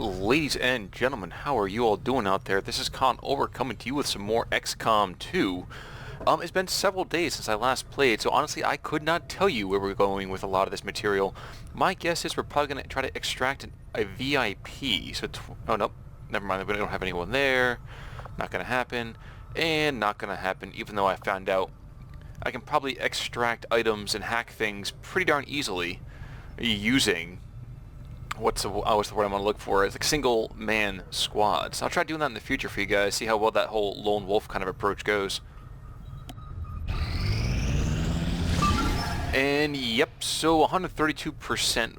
Ladies and gentlemen, how are you all doing out there? This is Over coming to you with some more XCOM 2. It's been several days since I last played, so honestly I could not tell you where we're going with a lot of this material. My guess is we're probably going to try to extract a VIP. Oh no, never mind, we don't have anyone there. Not going to happen. And not going to happen, even though I found out I can probably extract items and hack things pretty darn easily using... what's the word I'm going to look for? It's like single-man squads. I'll try doing that in the future for you guys, see how well that whole lone wolf kind of approach goes. And yep, so 132%.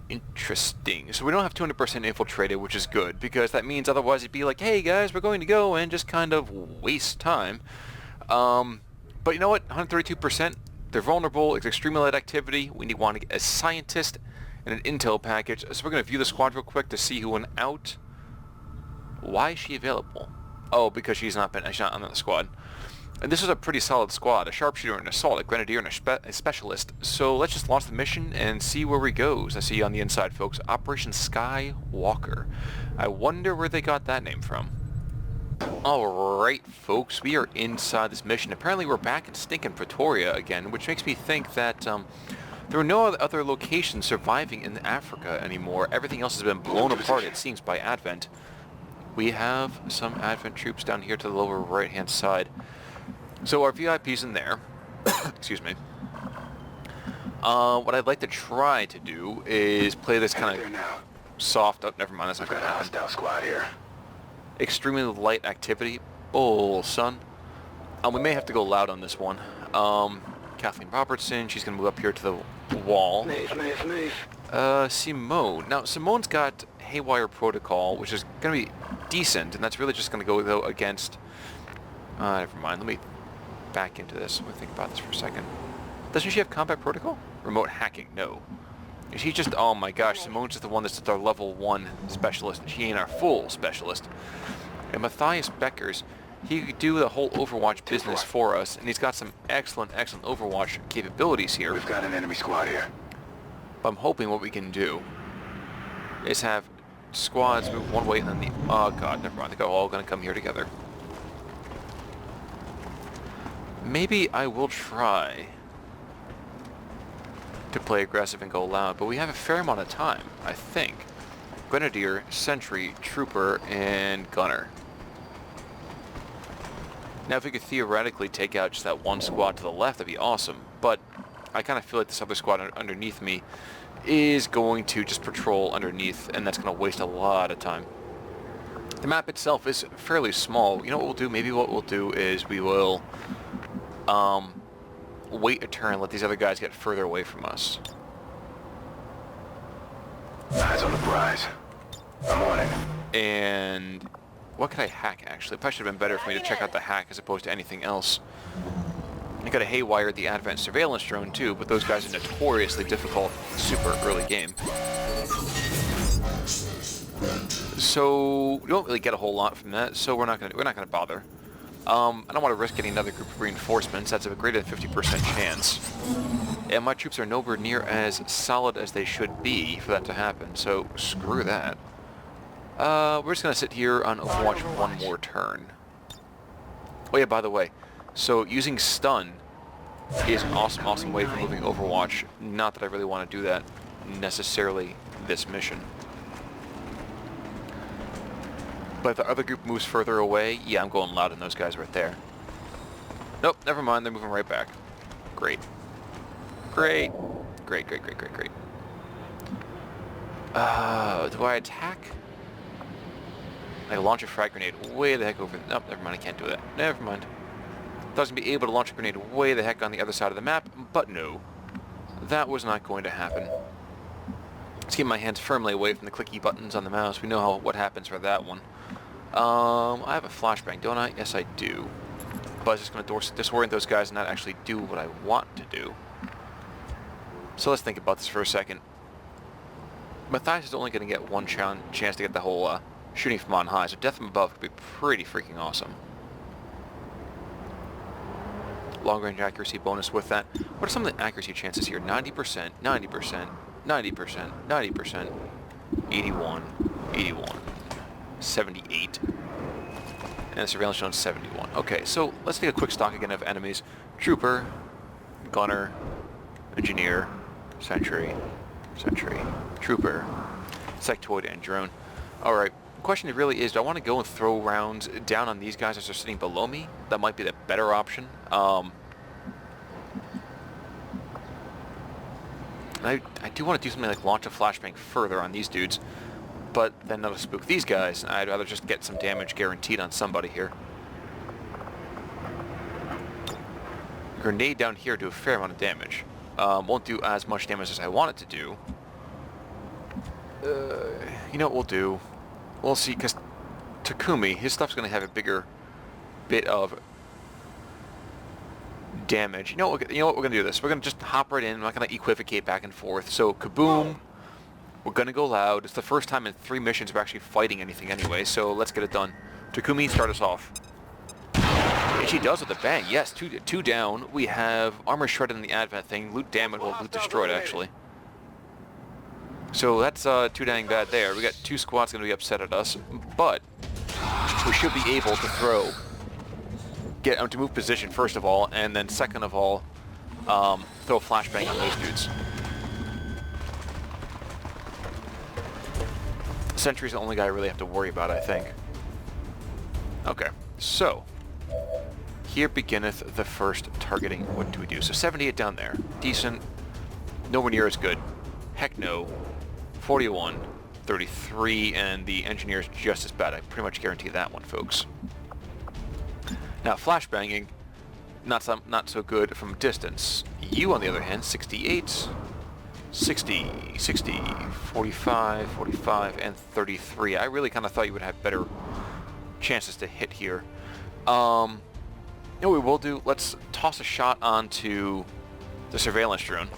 Interesting. So we don't have 200% infiltrated, which is good, because that means otherwise it'd be like, hey guys, we're going to go and just kind of waste time. But you know what? 132%. They're vulnerable. It's extremely light activity. We want to get a scientist and an intel package. So we're going to view the squad real quick to see who went out. Why is she available? Oh, because she's not on the squad. And this is a pretty solid squad. A sharpshooter, an assault, a grenadier, and a specialist. So let's just launch the mission and see where we go. I see you on the inside, folks. Operation Skywalker. I wonder where they got that name from. Alright, folks. We are inside this mission. Apparently we're back in stinking Pretoria again, which makes me think that there are no other locations surviving in Africa anymore. Everything else has been blown apart, it seems, by Advent. We have some Advent troops down here to the lower right-hand side. So our VIP's in there. Excuse me. What I'd like to try to do is play this kind of soft... Oh, never mind, that's not going to happen. Squad here. Extremely light activity. Oh, son. We may have to go loud on this one. Kathleen Robertson, she's going to move up here to the wall. Simone. Now, Simone's got Haywire Protocol, which is going to be decent, and that's really just going to go, though, against... never mind. Let me back into this. Let me think about this for a second. Doesn't she have Combat Protocol? Remote hacking, no. Is she just... Oh my gosh, Simone's just the one that's our level 1 specialist. She ain't our full specialist. And Matthias Beckers... he could do the whole Overwatch business for us, and he's got some excellent Overwatch capabilities here. We've got an enemy squad here. But I'm hoping what we can do is have squads move one way and then the... Oh god, never mind. They're all going to come here together. Maybe I will try to play aggressive and go loud, but we have a fair amount of time, I think. Grenadier, Sentry, Trooper, and Gunner. Now, if we could theoretically take out just that one squad to the left, that'd be awesome. But I kind of feel like this other squad underneath me is going to just patrol underneath, and that's going to waste a lot of time. The map itself is fairly small. You know what we'll do? Maybe what we'll do is we will wait a turn, let these other guys get further away from us. Eyes on the prize. I'm on it. And... what could I hack, actually? Probably should have been better for me to check out the hack as opposed to anything else. I could have haywired the advanced surveillance drone too, but those guys are notoriously difficult super early game. So we don't really get a whole lot from that, so we're not gonna bother. I don't want to risk getting another group of reinforcements. That's a greater than 50% chance. And my troops are nowhere near as solid as they should be for that to happen, so screw that. We're just going to sit here on Overwatch one more turn. Oh yeah, by the way, so using stun is an awesome way for moving Overwatch. Not that I really want to do that necessarily this mission. But if the other group moves further away, yeah, I'm going loud on those guys right there. Nope, never mind, they're moving right back. Great. Great. Great. Do I attack? I launch a frag grenade way the heck over... Nope, never mind, I can't do that. Never mind. Thought I was going to be able to launch a grenade way the heck on the other side of the map, but no. That was not going to happen. Let's keep my hands firmly away from the clicky buttons on the mouse. We know what happens for that one. I have a flashbang, don't I? Yes, I do. But it's just going to disorient those guys and not actually do what I want to do. So let's think about this for a second. Matthias is only going to get one chance to get the whole... shooting from on high, so death from above could be pretty freaking awesome. Long range accuracy bonus with that. What are some of the accuracy chances here? 90%, 90%, 90%, 90%. 81, 81, 78, and the surveillance shown 71. Okay, so let's take a quick stock again of enemies. Trooper, gunner, engineer, sentry, trooper, sectoid, and drone. Alright, the question really is, do I want to go and throw rounds down on these guys as they're sitting below me? That might be the better option. I do want to do something like launch a flashbang further on these dudes, but then that'll spook these guys. I'd rather just get some damage guaranteed on somebody here. Grenade down here do a fair amount of damage. Won't do as much damage as I want it to do. You know what we'll do? We'll see, because Takumi, his stuff's going to have a bigger bit of damage. You know what we're going to do this. We're going to just hop right in. I'm not going to equivocate back and forth. So, kaboom. We're going to go loud. It's the first time in 3 missions we're actually fighting anything anyway, so let's get it done. Takumi, start us off. And she does with a bang. Yes, two down. We have armor shredded in the advent thing. Loot damaged, well, loot destroyed, actually. So that's too dang bad there. We got 2 squads going to be upset at us, but we should be able to get them to move position first of all, and then second of all, throw a flashbang on those dudes. Sentry's the only guy I really have to worry about, I think. Okay, so here beginneth the first targeting. What do we do? So 78 down there, decent. Nowhere near as good. Heck no. 41, 33, and the engineer's just as bad. I pretty much guarantee that one, folks. Now, flashbanging, not so good from distance. You, on the other hand, 68, 60, 60, 45, 45, and 33. I really kind of thought you would have better chances to hit here. You know what we will do? Let's toss a shot onto the surveillance drone.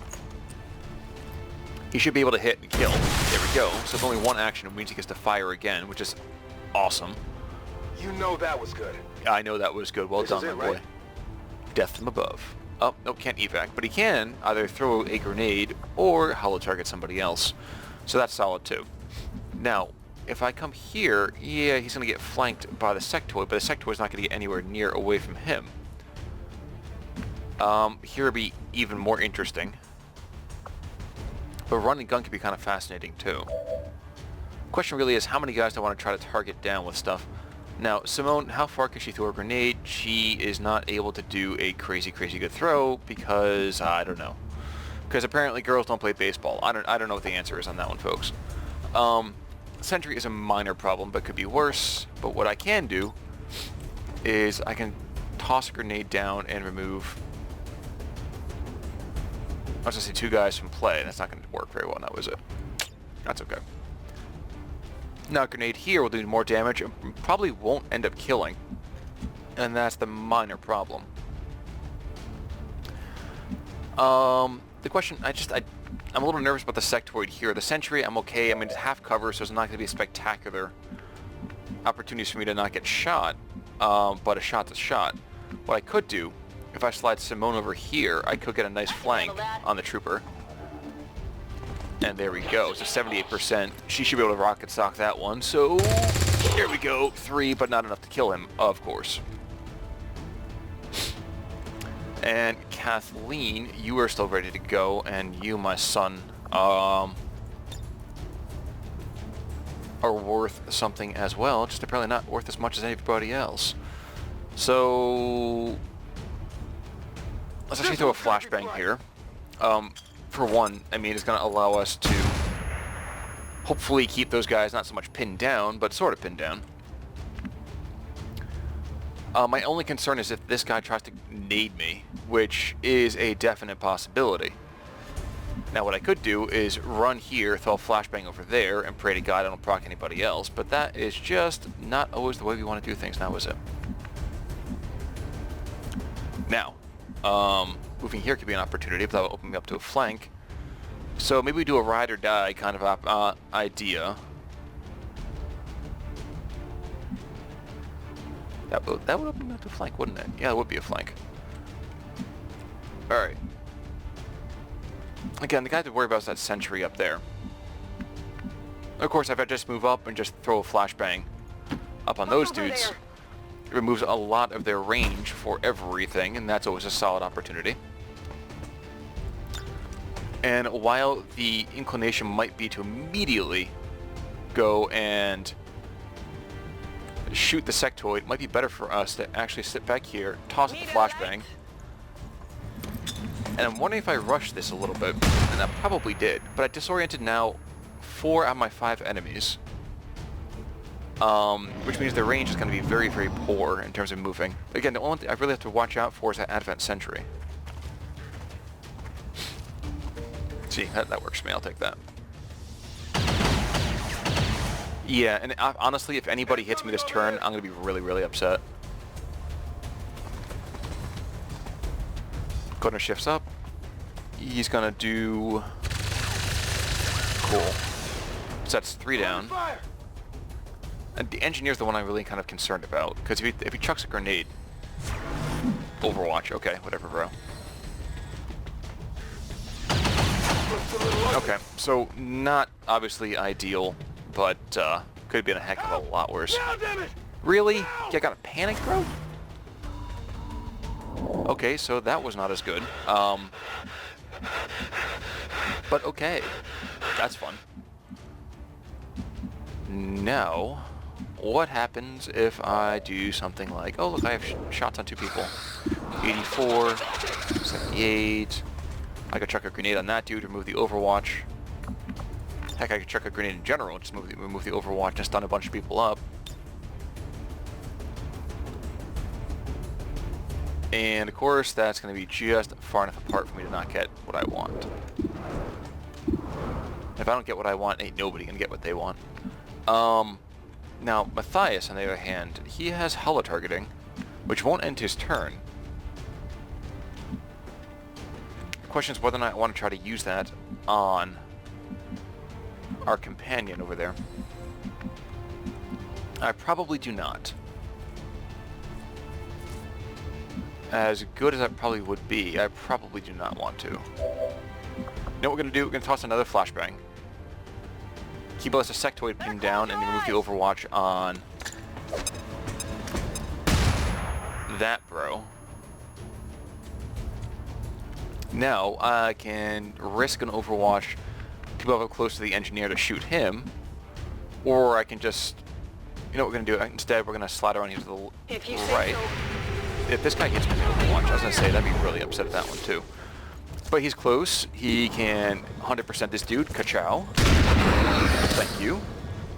He should be able to hit and kill. There we go. So it's only one action, which means he gets to fire again, which is awesome. You know that was good. I know that was good. Well done, my boy. Right? Death from above. Oh, nope, can't evac. But he can either throw a grenade or holo target somebody else. So that's solid, too. Now, if I come here, yeah, he's going to get flanked by the sectoid, but the sectoid's not going to get anywhere near away from him. Here would be even more interesting. But run and gun can be kind of fascinating, too. Question really is, how many guys do I want to try to target down with stuff? Now, Simone, how far can she throw a grenade? She is not able to do a crazy good throw because, I don't know. Because apparently girls don't play baseball. I don't know what the answer is on that one, folks. Sentry is a minor problem, but could be worse. But what I can do is I can toss a grenade down and remove... I was going to say 2 guys from play. That's not going to work very well now, is it? That's okay. Now, a grenade here will do more damage and probably won't end up killing. And that's the minor problem. The question, I'm a little nervous about the sectoid here. The sentry, I'm okay. I mean, it's half cover, so it's not going to be a spectacular opportunities for me to not get shot. But a shot's a shot. What I could do, if I slide Simone over here, I could get a nice flank on the trooper. And there we go. So 78%. She should be able to rocket sock that one. So here we go. 3, but not enough to kill him, of course. And Kathleen, you are still ready to go, and you, my son, are worth something as well. Just apparently not worth as much as anybody else. So let's actually throw a flashbang here. For one, I mean, it's going to allow us to hopefully keep those guys not so much pinned down, but sort of pinned down. My only concern is if this guy tries to nade me, which is a definite possibility. Now, what I could do is run here, throw a flashbang over there, and pray to God I don't proc anybody else, but that is just not always the way we want to do things now, is it? Now, moving here could be an opportunity, but that will open me up to a flank. So maybe we do a ride or die kind of idea. That would open me up to a flank, wouldn't it? Yeah, it would be a flank. Alright. Again, the guy to worry about is that sentry up there. Of course, if I just move up and just throw a flashbang up on those dudes, it removes a lot of their range for everything, and that's always a solid opportunity. And while the inclination might be to immediately go and shoot the sectoid, it might be better for us to actually sit back here, toss the flashbang. And I'm wondering if I rushed this a little bit, and I probably did, but I disoriented now 4 out of my 5 enemies. Which means their range is going to be very, very poor in terms of moving. Again, the only thing I really have to watch out for is that Advent Sentry. See, that works for me, I'll take that. Yeah, and honestly, if anybody hits me this turn, I'm going to be really, really upset. Gunner shifts up. He's going to do... Cool. So that's 3 down. And the engineer's the one I'm really kind of concerned about, because if he chucks a grenade... Overwatch, okay, whatever, bro. Okay, so not obviously ideal, but could have been a heck of a lot worse. Really? You got a panic, bro? Okay, so that was not as good. But okay, that's fun. Now, what happens if I do something like, oh look, I have shots on 2 people. 84, 78. I could chuck a grenade on that dude, remove the Overwatch. Heck, I could chuck a grenade in general, just remove the Overwatch and stun a bunch of people up. And of course, that's going to be just far enough apart for me to not get what I want. If I don't get what I want, ain't nobody going to get what they want. Now, Matthias, on the other hand, he has holo targeting, which won't end his turn. The question is whether or not I want to try to use that on our companion over there. I probably do not. As good as I probably would be, I probably do not want to. You know what we're going to do? We're going to toss another flashbang. Keep us a sectoid pinned down and remove the Overwatch on that bro. Now I can risk an Overwatch to go up close to the engineer to shoot him, or I can just, you know what we're going to do? Instead, we're going to slide around here to the right. If this guy gets me with Overwatch, I was going to say, that'd be really upset at that one too. But he's close. He can 100% this dude. Ka-chow. Thank you.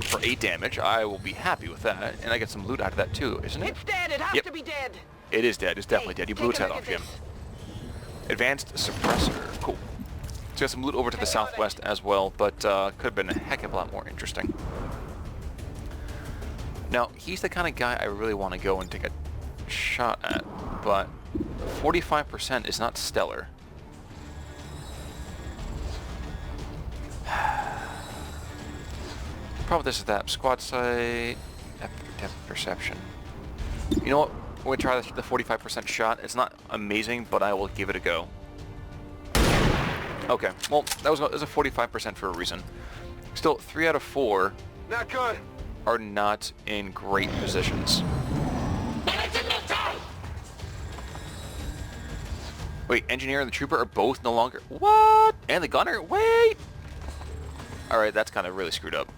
For 8 damage. I will be happy with that. And I get some loot out of that too, isn't it? It's dead. It has to be dead. It is dead. It's definitely dead. You blew its head off, Jim. Advanced suppressor. Cool. So got some loot over to the southwest as well, but could have been a heck of a lot more interesting. Now, he's the kind of guy I really want to go and take a shot at, but 45% is not stellar. Problem this is that squad site, depth perception. You know what? We're gonna try the 45% shot. It's not amazing, but I will give it a go. Okay, well, that was a 45% for a reason. Still, 3 out of 4 Not good. are not in great positions. Wait, engineer and the trooper are both no longer... What? And the gunner? Wait! Alright, that's kind of really screwed up.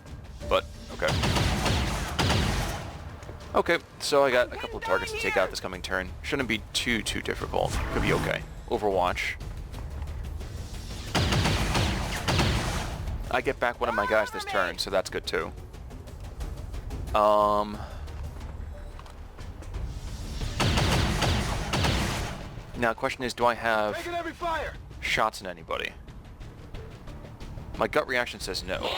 But, okay. Okay, so I got a couple of targets to take out this coming turn. Shouldn't be too difficult. Could be okay. Overwatch. I get back one of my guys this turn, so that's good too. Now, the question is, do I have shots in anybody? My gut reaction says no.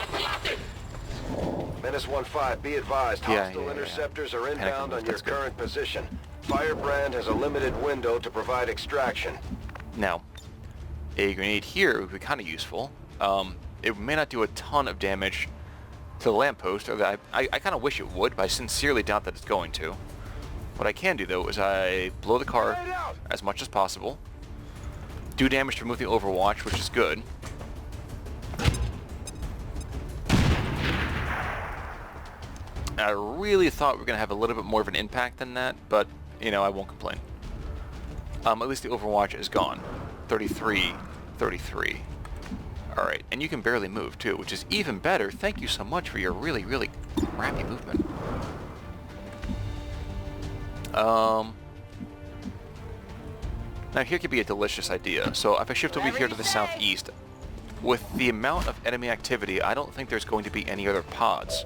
Menace 1-5, be advised, hostile interceptors are inbound on your current position. Firebrand has a limited window to provide extraction. Now, a grenade here would be kind of useful. It may not do a ton of damage to the lamppost, or I kind of wish it would, but I sincerely doubt that it's going to. What I can do, though, is I blow the car as much as possible, do damage to remove the Overwatch, which is good. I really thought we were going to have a little bit more of an impact than that, but, you know, I won't complain. At least the Overwatch is gone. 33, 33. Alright, and you can barely move, too, which is even better. Thank you so much for your really, really crappy movement. Now here could be a delicious idea. So if I shift over here to the southeast, with the amount of enemy activity, I don't think there's going to be any other pods.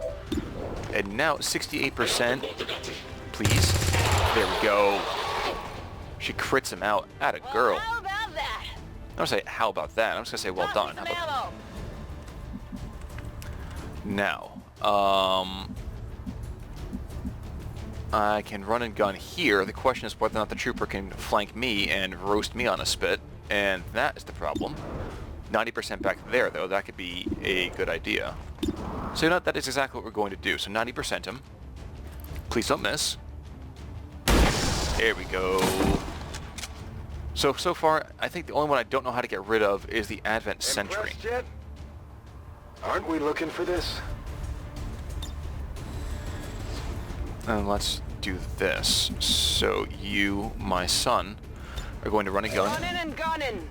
And now 68%, please. There we go. She crits him out. Atta girl. Well, how about that? I don't say how about that. I'm just gonna say well done. How about now? I can run and gun here. The question is whether or not the trooper can flank me and roast me on a spit, and that is the problem. 90% back there, though. That could be a good idea. So you know, that is exactly what we're going to do. So 90% him. Please don't miss. There we go. So far, I think the only one I don't know how to get rid of is the Advent Sentry. Impressed yet? Aren't we looking for this? And let's do this. So you, my son, are going to run a gun Running and gunning.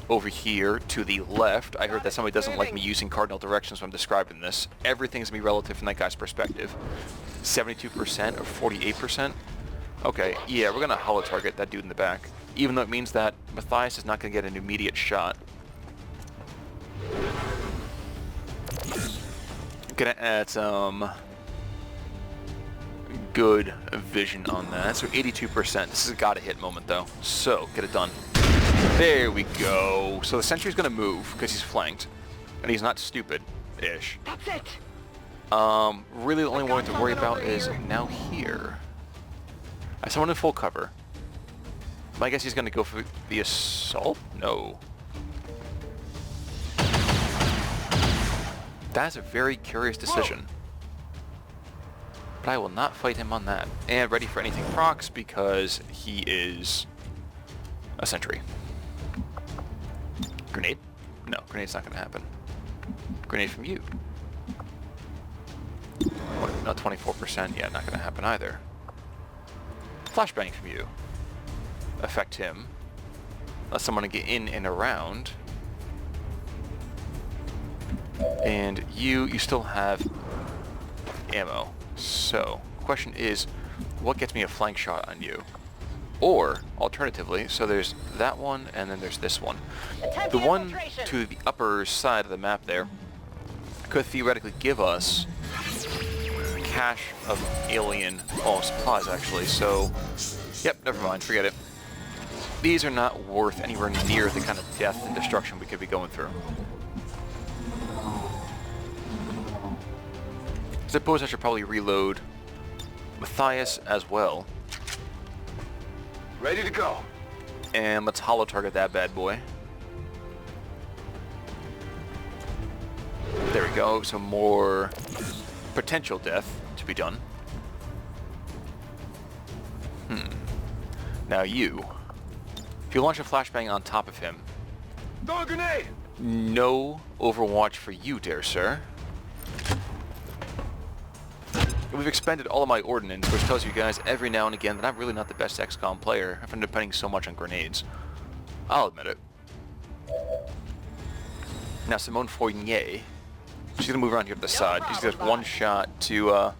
over here to the left. I heard that somebody doesn't like me using cardinal directions when I'm describing this. Everything's going to be relative from that guy's perspective. 72% or 48%? Okay, yeah, we're going to holo target that dude in the back. Even though it means that Matthias is not going to get an immediate shot. Gonna add some good vision on that. So 82%. This is a gotta hit moment though. So get it done. There we go. So the sentry's gonna move because he's flanked, and he's not stupid-ish. That's it. Really the only one to worry about is now here. I have someone in full cover. I guess he's gonna go for the assault? No. That's a very curious decision. But I will not fight him on that. And ready for anything procs because he is a sentry. Grenade? No, grenade's not going to happen. Grenade from you. What, no, 24%. Yeah, not going to happen either. Flashbang from you. Affect him. Let someone get in and around. And you still have ammo. So, the question is, what gets me a flank shot on you? Or, alternatively, so there's that one, and then there's this one. The one to the upper side of the map there could theoretically give us a cache of alien supplies, actually. So, yep, never mind, forget it. These are not worth anywhere near the kind of death and destruction we could be going through. I suppose I should probably reload Matthias as well. Ready to go. And let's holo target that bad boy. There we go, some more potential death to be done. Now you. If you launch a flashbang on top of him. Throw a grenade! No Overwatch for you, dear sir. We've expended all of my ordnance, which tells you guys every now and again that I'm really not the best XCOM player. I've been depending so much on grenades. I'll admit it. Now Simone Fournier. She's going to move around here to the side. She's got one shot to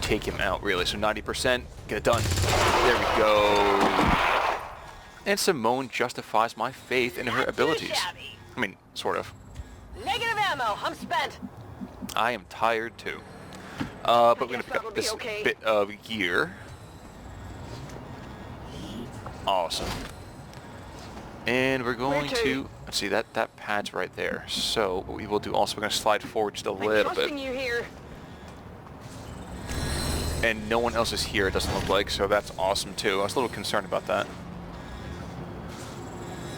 take him out, really. So 90%. Get it done. There we go. And Simone justifies my faith in her abilities. I mean, sort of. Negative ammo. I'm spent. I am tired too. But we're going to pick up this bit of gear. Awesome. And we're going to, let's see, that pad's right there. So what we will do also, we're going to slide forward just a little bit. You here. And no one else is here, it doesn't look like, so that's awesome too. I was a little concerned about that.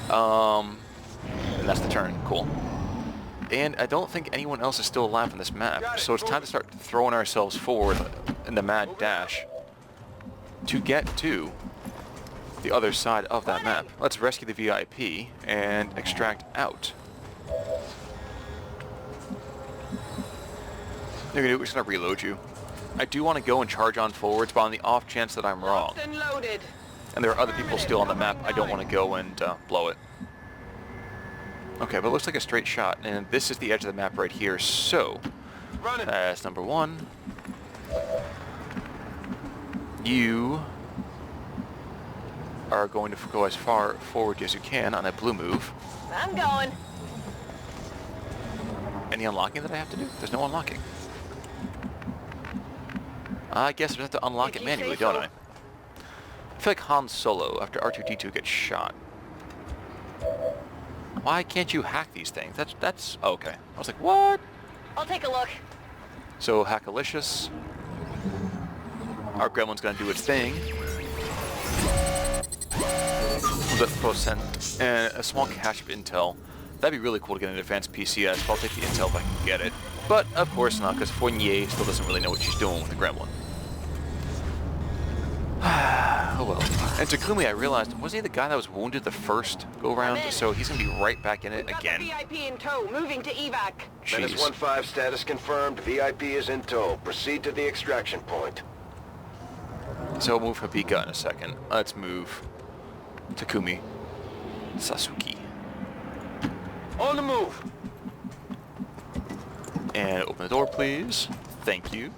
And that's the turn. Cool. And I don't think anyone else is still alive on this map, so it's time to start throwing ourselves forward in the mad dash to get to the other side of that map. Let's rescue the VIP and extract out. We're just gonna reload you. I do want to go and charge on forwards, but on the off chance that I'm wrong, Locked and loaded. and there are other people still on the map, I don't want to go and blow it. Okay, but it looks like a straight shot, and this is the edge of the map right here, so that's number one. You are going to go as far forward as you can on a blue move. I'm going. Any unlocking that I have to do? There's no unlocking. I guess I have to unlock it manually, don't I? I feel like Han Solo after R2-D2 gets shot. Why can't you hack these things? That's oh, okay. I was like, what? I'll take a look. So Hackalicious. Our gremlin's gonna do its thing. With % and a small cache of intel. That'd be really cool to get an advanced PCS, but I'll take the intel if I can get it. But of course not, because Fournier still doesn't really know what she's doing with the gremlin. Oh well. And Takumi, I realized, wasn't he the guy that was wounded the first go-round? So he's gonna be right back in it again. Got the VIP in tow, moving to evac. Menace 1-5 status confirmed. VIP is in tow. Proceed to the extraction point. So we'll move Hibika in a second. Let's move Takumi. Sasuke. On the move. And open the door, please. Thank you.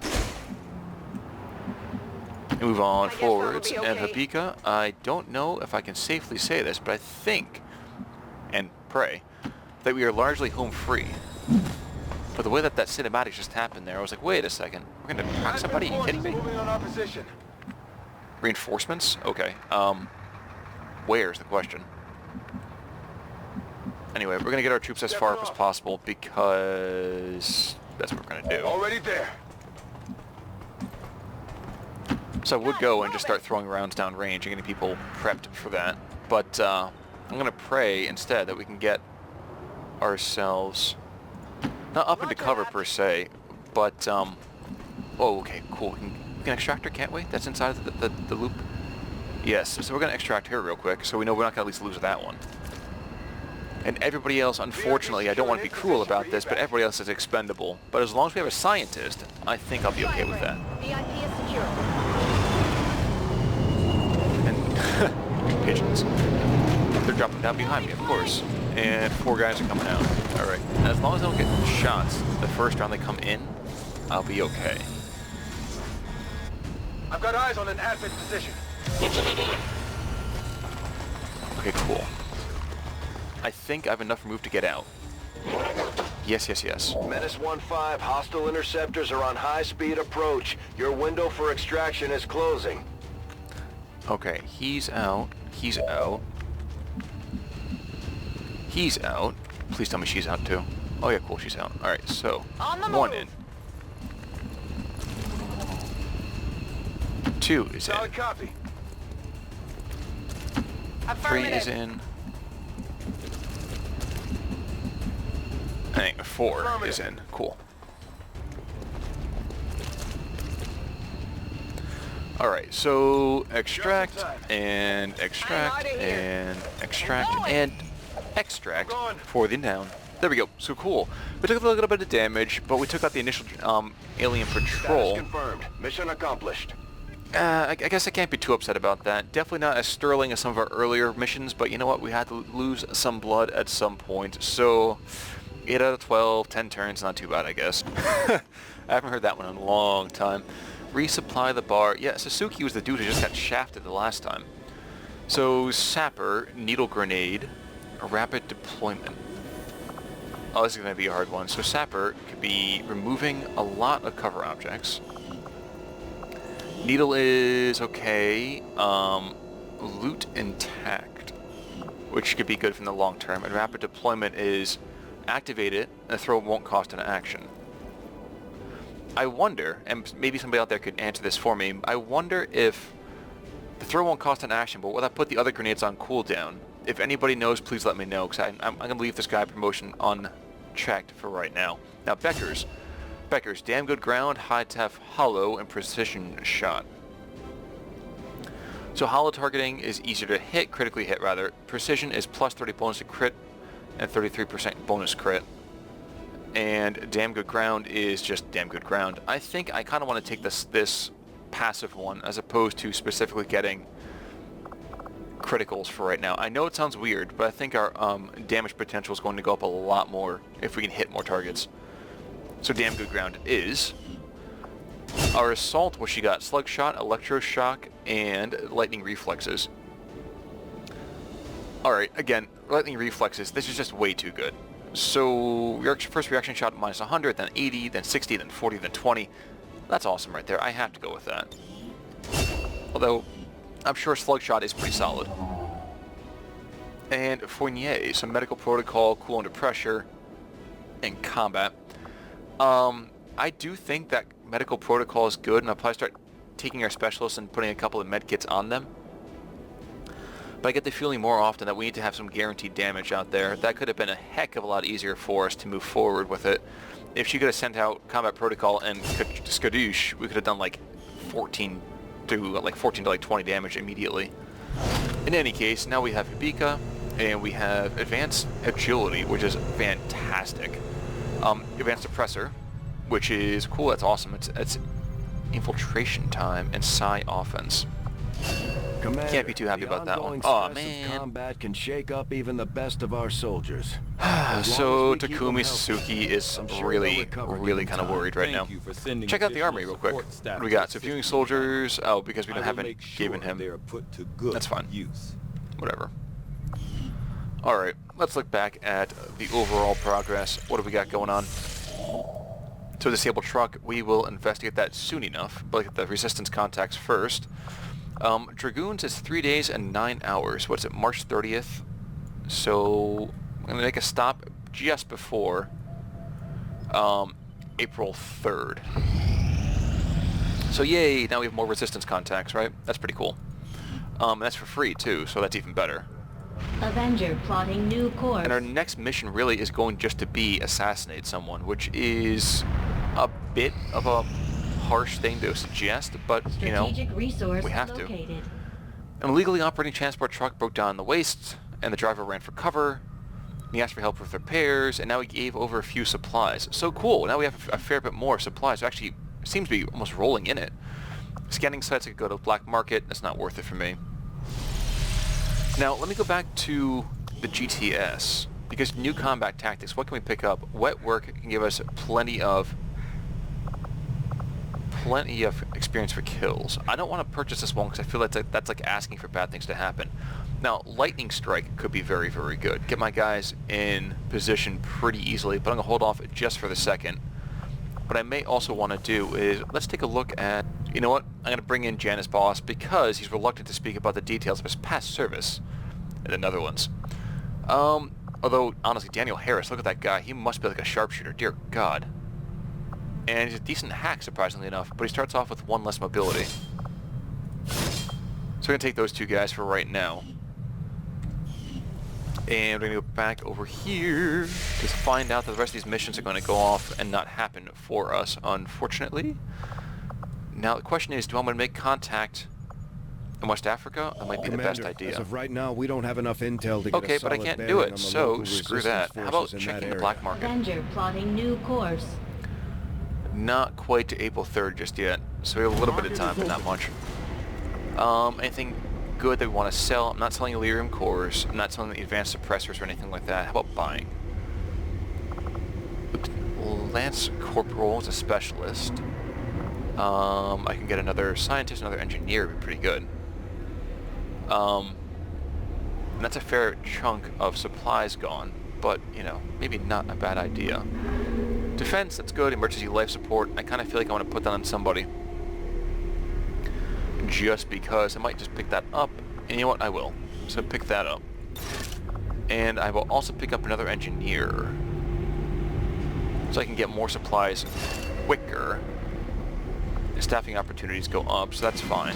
And move on forwards. Okay. And Hibika, I don't know if I can safely say this, but I think, and pray, that we are largely home free. But the way that cinematic just happened there, I was like, wait a second. We're going to track somebody? Are you kidding me? Moving on our position. Reinforcements? Okay. Where's the question? Anyway, we're going to get our troops as far up as possible because that's what we're going to do. Already there. So I would go and just start throwing rounds down range and getting people prepped for that. But I'm going to pray instead that we can get ourselves not up into cover per se, but oh, okay, cool. We can extract her, can't we? That's inside of the loop. Yes, so we're going to extract her real quick, so we know we're not going to at least lose that one. And everybody else, unfortunately, I don't want to be cruel about this, but everybody else is expendable. But as long as we have a scientist, I think I'll be okay with that. VIP is secure. And pigeons. They're dropping down behind me, of course. And 4 guys are coming out. Alright. As long as I don't get shots the first round they come in, I'll be okay. I've got eyes on an advent position. Okay, cool. I think I have enough move to get out. Yes, yes, yes. Menace 1-5, hostile interceptors are on high-speed approach. Your window for extraction is closing. Okay, he's out. He's out. He's out. Please tell me she's out too. Oh yeah, cool, she's out. Alright, so 1 in. 2 is in. Solid copy. 3 is in. I think 4 is in. Cool. Alright, so extract and extract and extract and extract for the down. There we go. So cool. We took a little bit of damage, but we took out the initial alien patrol. Status confirmed. Mission accomplished. I guess I can't be too upset about that. Definitely not as sterling as some of our earlier missions, but you know what? We had to lose some blood at some point. So 8 out of 12, 10 turns, not too bad, I guess. I haven't heard that one in a long time. Resupply the bar. Yeah, Sasuke was the dude who just got shafted the last time. So Sapper, Needle Grenade, Rapid Deployment. Oh, this is going to be a hard one. So Sapper could be removing a lot of cover objects. Needle is okay. Loot intact, which could be good from the long term. And Rapid Deployment is activate it, and the throw won't cost an action. I wonder, and maybe somebody out there could answer this for me, I wonder if the throw won't cost an action, but will that put the other grenades on cooldown? If anybody knows, please let me know, because I'm going to leave this guy promotion unchecked for right now. Now, Becker's, damn good ground, high tef, hollow, and precision shot. So hollow targeting is easier to hit, critically hit rather. Precision is plus 30 bonus to crit, and 33% bonus crit. and damn good ground is just damn good ground. I think I kind of want to take this passive one as opposed to specifically getting criticals for right now. I know it sounds weird, but I think our damage potential is going to go up a lot more if we can hit more targets. So damn good ground it is. Our assault, what she got? Slug shot, electroshock, and lightning reflexes. Alright, again, lightning reflexes, this is just way too good. So, first reaction shot minus 100, then 80, then 60, then 40, then 20. That's awesome right there. I have to go with that. Although, I'm sure slug shot is pretty solid. And Fournier, some medical protocol, cool under pressure, and combat. I do think that medical protocol is good, and I'll probably start taking our specialists and putting a couple of med kits on them. But I get the feeling more often that we need to have some guaranteed damage out there. That could have been a heck of a lot easier for us to move forward with it. If she could have sent out combat protocol and skadoosh, we could have done like 14 to 20 damage immediately. In any case, now we have Hibika, and we have advanced agility, which is fantastic. Advanced suppressor, which is cool. That's awesome. It's infiltration time and psi offense. Commander, can't be too happy about that one. Oh man, combat can shake up even the best of our soldiers. So Takumi Suzuki is really kind of worried right now. Check out the armory real quick. What do we got? So viewing soldiers. Oh, because we haven't given him. That's fine. Whatever. All right, let's look back at the overall progress. What do we got going on? So disabled truck, we will investigate that soon enough, but look at the resistance contacts first. Dragoons is 3 days and 9 hours. What's it, March 30th? So I'm going to make a stop just before April 3rd. So yay, now we have more resistance contacts, right? That's pretty cool. That's for free too, so that's even better. Avenger plotting new course. And our next mission really is going just to be assassinate someone, which is a bit of a harsh thing to suggest, but you know, we have to. An illegally operating transport truck broke down in the wastes, and the driver ran for cover. He asked for help with repairs, and now he gave over a few supplies. So cool, now we have a fair bit more supplies. Actually, seems to be almost rolling in it. Scanning sites, I could go to black market. That's not worth it for me. Now, let me go back to the GTS, because new combat tactics, what can we pick up? Wet work can give us plenty of experience for kills. I don't want to purchase this one because I feel that's like asking for bad things to happen. Now, lightning strike could be very, very good. Get my guys in position pretty easily, but I'm going to hold off just for the second. What I may also want to do is, let's take a look at, you know what, I'm going to bring in Janus Boss because he's reluctant to speak about the details of his past service in the Netherlands. Although, honestly, Daniel Harris, look at that guy. He must be like a sharpshooter, dear God. And he's a decent hack, surprisingly enough, but he starts off with 1 less mobility. So we're going to take those 2 guys for right now. And we're going to go back over here to find out that the rest of these missions are going to go off and not happen for us, unfortunately. Now the question is, do I want to make contact in West Africa? That might be the best idea. As of right now, we don't have enough intel to get okay, a but I solid can't do bearing it, on the so local screw resistance that. How about forces in checking that the black market? Avenger plotting new course. Not quite to April 3rd just yet, so we have a little bit of time, but not much. Anything good that we want to sell? I'm not selling Illyrium cores. I'm not selling the advanced suppressors or anything like that. How about buying? Lance Corporal is a specialist. I can get another scientist, another engineer, would be pretty good. And that's a fair chunk of supplies gone, but, you know, maybe not a bad idea. Defense, that's good. Emergency life support, I kind of feel like I want to put that on somebody. Just because I might just pick that up, and you know what, I will. So pick that up. And I will also pick up another engineer, so I can get more supplies quicker. Staffing opportunities go up, so that's fine.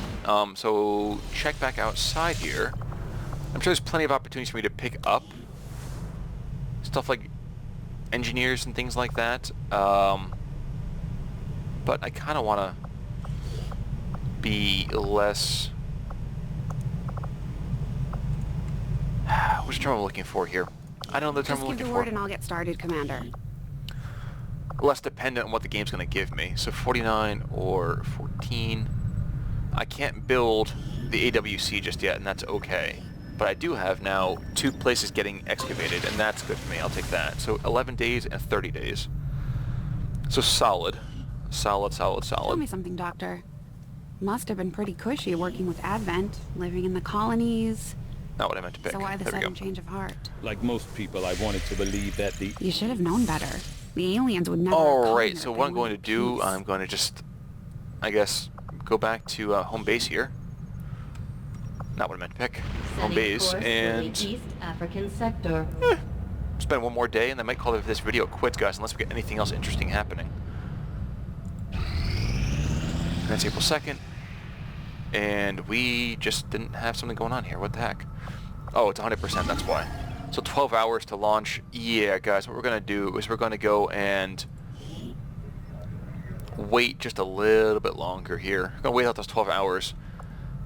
So check back outside here. I'm sure there's plenty of opportunities for me to pick up stuff like engineers and things like that. But I kind of want to be less... What's the term I'm looking for here? I don't know the term I'm looking for. Just give the word and I'll get started, Commander. less dependent on what the game's going to give me. So 49 or 14. I can't build the AWC just yet, and that's okay. But I do have now 2 places getting excavated, and that's good for me. I'll take that. So 11 days and 30 days. So solid. Solid, solid, solid. Tell me something, Doctor. Must have been pretty cushy working with Advent, living in the colonies. Not what I meant to pick. So why the There we sudden go. change of heart? Like most people, I wanted to believe that the... You should have known better. The aliens would never... Alright, so what I'm going to do, I'm going to just, I guess, go back to home base here. Not what I meant to pick. Home Setting base, course for the and East African sector. spend one more day, and I might call this video quits, guys, unless we get anything else interesting happening. And that's April 2nd, and we just didn't have something going on here. What the heck? Oh, it's 100%, that's why. So 12 hours to launch. Yeah, guys, what we're going to do is we're going to go and wait just a little bit longer here. We're going to wait out those 12 hours.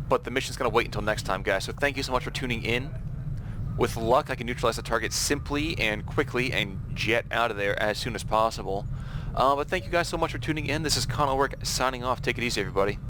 But the mission's going to wait until next time, guys. So thank you so much for tuning in. With luck, I can neutralize the target simply and quickly and jet out of there as soon as possible. But thank you guys so much for tuning in. This is Connell Work signing off. Take it easy, everybody.